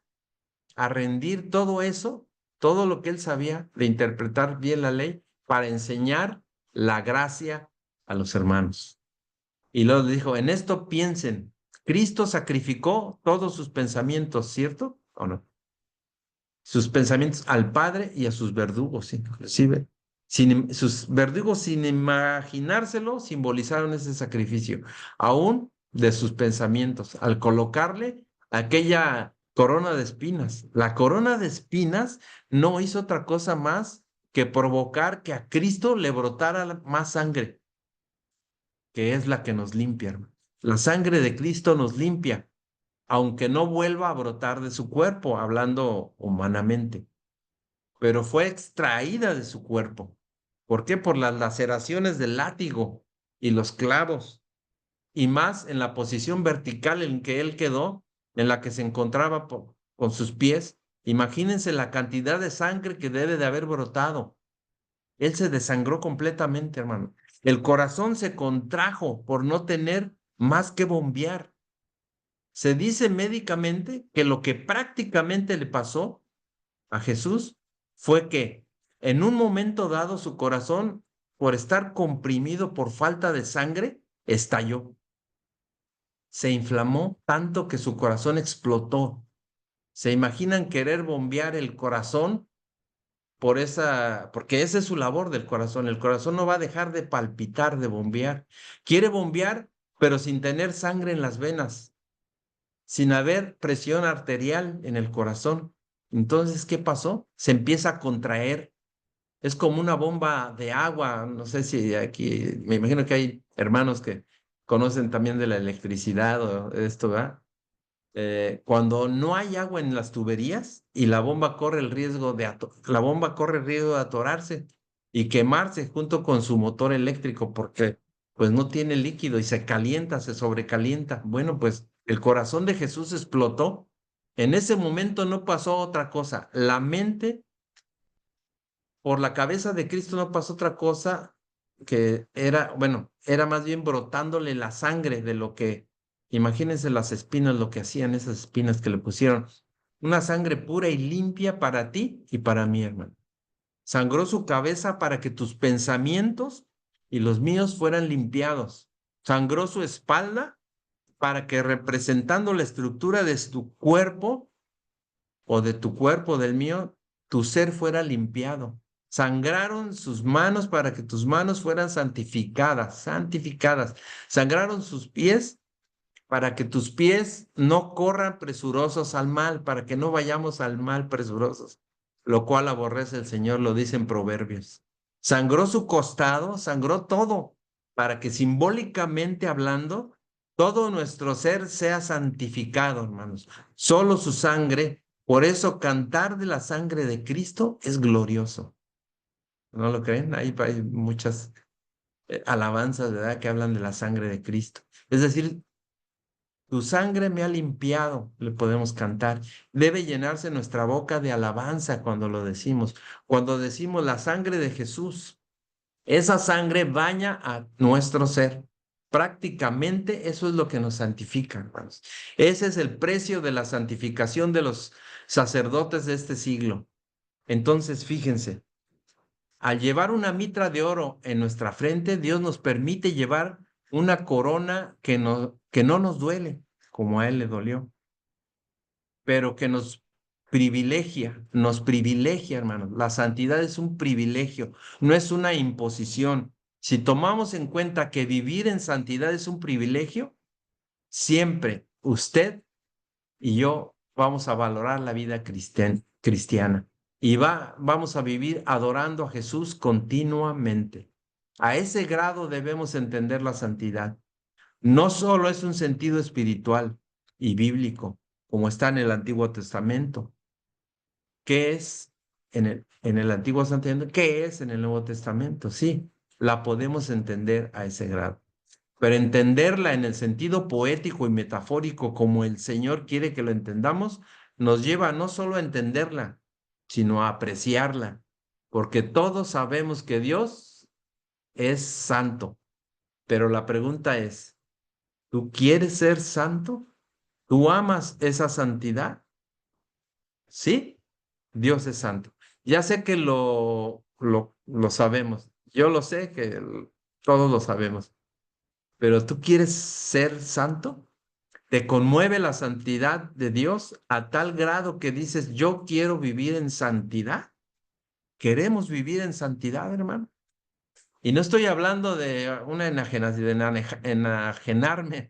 a rendir todo eso, todo lo que él sabía de interpretar bien la ley, para enseñar la gracia a los hermanos. Y luego dijo, en esto piensen, Cristo sacrificó todos sus pensamientos, ¿cierto o no? Sus pensamientos al Padre y a sus verdugos, inclusive. Sus verdugos, sin imaginárselo, simbolizaron ese sacrificio, aún de sus pensamientos, al colocarle aquella corona de espinas. La corona de espinas no hizo otra cosa más que provocar que a Cristo le brotara más sangre, que es la que nos limpia, hermano. La sangre de Cristo nos limpia, aunque no vuelva a brotar de su cuerpo, hablando humanamente, pero fue extraída de su cuerpo. ¿Por qué? Por las laceraciones del látigo y los clavos, y más en la posición vertical en que él quedó, en la que se encontraba con sus pies. Imagínense la cantidad de sangre que debe de haber brotado. Él se desangró completamente, hermano. El corazón se contrajo por no tener más que bombear. Se dice médicamente que lo que prácticamente le pasó a Jesús fue que en un momento dado su corazón, por estar comprimido por falta de sangre, estalló. Se inflamó tanto que su corazón explotó. ¿Se imaginan querer bombear el corazón porque esa es su labor del corazón? El corazón no va a dejar de palpitar, de bombear. Quiere bombear, pero sin tener sangre en las venas, sin haber presión arterial en el corazón. Entonces, ¿qué pasó? Se empieza a contraer. Es como una bomba de agua. No sé si aquí, me imagino que hay hermanos que conocen también de la electricidad o esto, ¿verdad? Cuando no hay agua en las tuberías y la bomba corre el riesgo de atorarse y quemarse junto con su motor eléctrico, porque pues no tiene líquido y se calienta, se sobrecalienta. Bueno, pues el corazón de Jesús explotó. En ese momento no pasó otra cosa. La mente, por la cabeza de Cristo no pasó otra cosa que era más bien brotándole la sangre de lo que, imagínense las espinas, lo que hacían esas espinas que le pusieron. Una sangre pura y limpia para ti y para mí, hermano. Sangró su cabeza para que tus pensamientos y los míos fueran limpiados. Sangró su espalda para que, representando la estructura de tu cuerpo o de tu cuerpo, del mío, tu ser fuera limpiado. Sangraron sus manos para que tus manos fueran santificadas, santificadas. Sangraron sus pies para que tus pies no corran presurosos al mal, para que no vayamos al mal presurosos, lo cual aborrece el Señor, lo dice en Proverbios. Sangró su costado, sangró todo, para que simbólicamente hablando, todo nuestro ser sea santificado, hermanos. Solo su sangre, por eso cantar de la sangre de Cristo es glorioso. ¿No lo creen? Hay muchas alabanzas, ¿verdad?, que hablan de la sangre de Cristo. Es decir, tu sangre me ha limpiado, le podemos cantar. Debe llenarse nuestra boca de alabanza cuando lo decimos. Cuando decimos la sangre de Jesús, esa sangre baña a nuestro ser. Prácticamente eso es lo que nos santifica, hermanos. Ese es el precio de la santificación de los sacerdotes de este siglo. Entonces, fíjense, al llevar una mitra de oro en nuestra frente, Dios nos permite llevar una corona que no nos duele, como a Él le dolió, pero que nos privilegia, hermanos. La santidad es un privilegio, no es una imposición. Si tomamos en cuenta que vivir en santidad es un privilegio, siempre usted y yo vamos a valorar la vida cristiana y vamos a vivir adorando a Jesús continuamente. A ese grado debemos entender la santidad. No solo es un sentido espiritual y bíblico, como está en el Antiguo Testamento. ¿Qué es en el Antiguo Testamento? ¿Qué es en el Nuevo Testamento? Sí, la podemos entender a ese grado. Pero entenderla en el sentido poético y metafórico como el Señor quiere que lo entendamos, nos lleva no solo a entenderla, sino a apreciarla, porque todos sabemos que Dios es santo. Pero la pregunta es, ¿tú quieres ser santo? ¿Tú amas esa santidad? Sí, Dios es santo. Ya sé que lo sabemos. Yo lo sé que todos lo sabemos. Pero ¿tú quieres ser santo? ¿Te conmueve la santidad de Dios a tal grado que dices, yo quiero vivir en santidad? ¿Queremos vivir en santidad, hermano? Y no estoy hablando de una enajenarme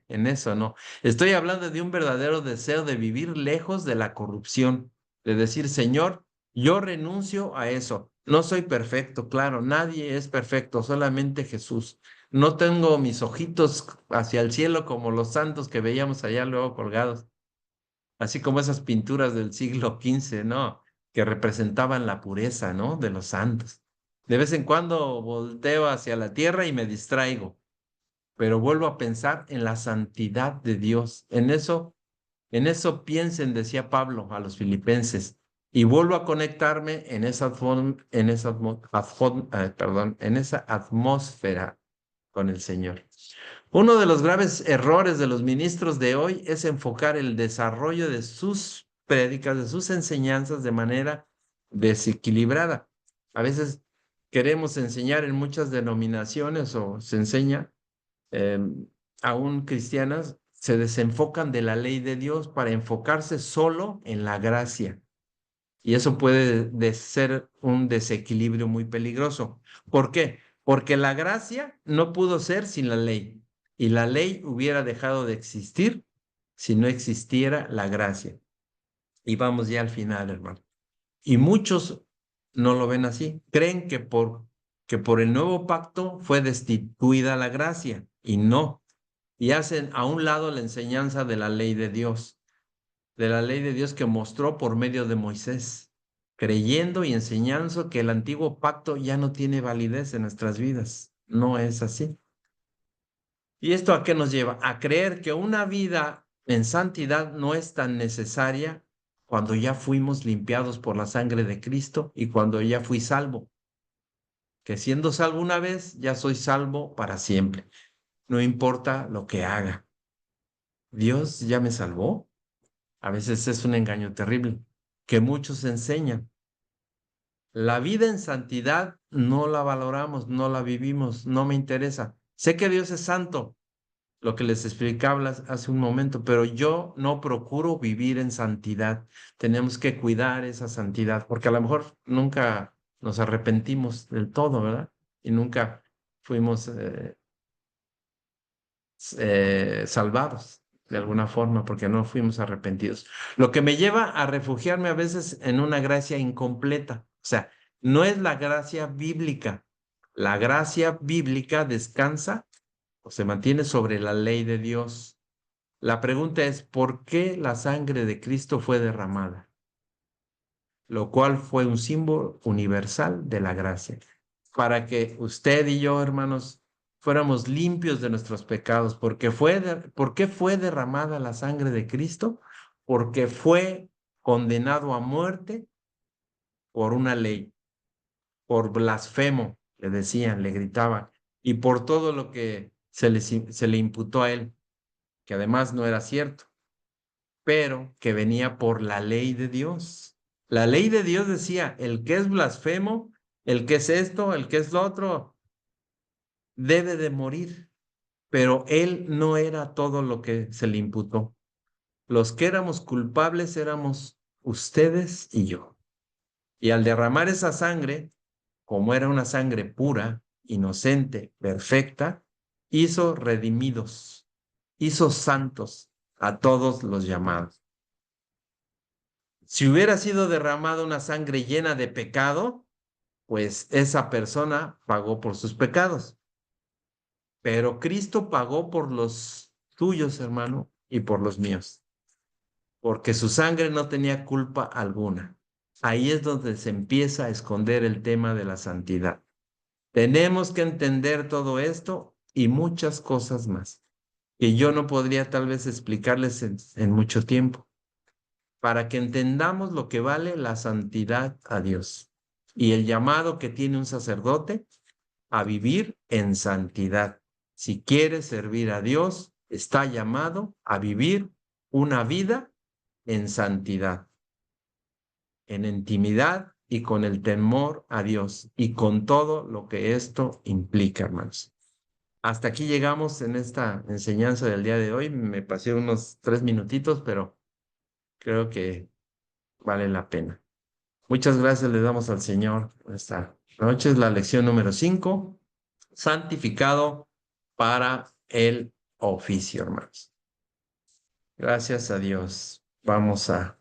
en eso, no. Estoy hablando de un verdadero deseo de vivir lejos de la corrupción, de decir, Señor, yo renuncio a eso. No soy perfecto, claro, nadie es perfecto, solamente Jesús. No tengo mis ojitos hacia el cielo como los santos que veíamos allá luego colgados, así como esas pinturas del siglo XV, ¿no? Que representaban la pureza, ¿no? De los santos. De vez en cuando volteo hacia la tierra y me distraigo, pero vuelvo a pensar en la santidad de Dios. En eso piensen, decía Pablo a los filipenses, y vuelvo a conectarme en esa atmósfera con el Señor. Uno de los graves errores de los ministros de hoy es enfocar el desarrollo de sus prédicas, de sus enseñanzas de manera desequilibrada. A veces queremos enseñar en muchas denominaciones o se enseña, aún cristianas, se desenfocan de la ley de Dios para enfocarse solo en la gracia. Y eso puede ser un desequilibrio muy peligroso. ¿Por qué? Porque la gracia no pudo ser sin la ley. Y la ley hubiera dejado de existir si no existiera la gracia. Y vamos ya al final, hermano. Y muchos no lo ven así. Creen que por el nuevo pacto fue destituida la gracia. Y no. Y hacen a un lado la enseñanza de la ley de Dios. De la ley de Dios que mostró por medio de Moisés, creyendo y enseñando que el antiguo pacto ya no tiene validez en nuestras vidas. No es así. ¿Y esto a qué nos lleva? A creer que una vida en santidad no es tan necesaria cuando ya fuimos limpiados por la sangre de Cristo y cuando ya fui salvo. Que siendo salvo una vez, ya soy salvo para siempre. No importa lo que haga. Dios ya me salvó. A veces es un engaño terrible que muchos enseñan. La vida en santidad no la valoramos, no la vivimos, no me interesa. Sé que Dios es santo, lo que les explicaba hace un momento, pero yo no procuro vivir en santidad. Tenemos que cuidar esa santidad, porque a lo mejor nunca nos arrepentimos del todo, ¿verdad? Y nunca fuimos salvados de alguna forma, porque no fuimos arrepentidos. Lo que me lleva a refugiarme a veces en una gracia incompleta. O sea, no es la gracia bíblica. La gracia bíblica descansa o se mantiene sobre la ley de Dios. La pregunta es, ¿por qué la sangre de Cristo fue derramada? Lo cual fue un símbolo universal de la gracia. Para que usted y yo, hermanos, fuéramos limpios de nuestros pecados. ¿Por qué fue derramada la sangre de Cristo? Porque fue condenado a muerte por una ley, por blasfemo, le decían, le gritaban, y por todo lo que se le imputó a él, que además no era cierto, pero que venía por la ley de Dios. La ley de Dios decía, el que es blasfemo, el que es esto, el que es lo otro, debe de morir. Pero él no era todo lo que se le imputó. Los que éramos culpables éramos ustedes y yo. Y al derramar esa sangre, como era una sangre pura, inocente, perfecta, hizo redimidos, hizo santos a todos los llamados. Si hubiera sido derramada una sangre llena de pecado, pues esa persona pagó por sus pecados. Pero Cristo pagó por los tuyos, hermano, y por los míos, porque su sangre no tenía culpa alguna. Ahí es donde se empieza a esconder el tema de la santidad. Tenemos que entender todo esto y muchas cosas más, que yo no podría tal vez explicarles en mucho tiempo, para que entendamos lo que vale la santidad a Dios y el llamado que tiene un sacerdote a vivir en santidad. Si quiere servir a Dios, está llamado a vivir una vida en santidad, en intimidad y con el temor a Dios y con todo lo que esto implica, hermanos. Hasta aquí llegamos en esta enseñanza del día de hoy. Me pasé unos 3 minutitos, pero creo que vale la pena. Muchas gracias le damos al Señor esta noche. Es la lección número 5, santificado para el oficio, hermanos. Gracias a Dios. Vamos a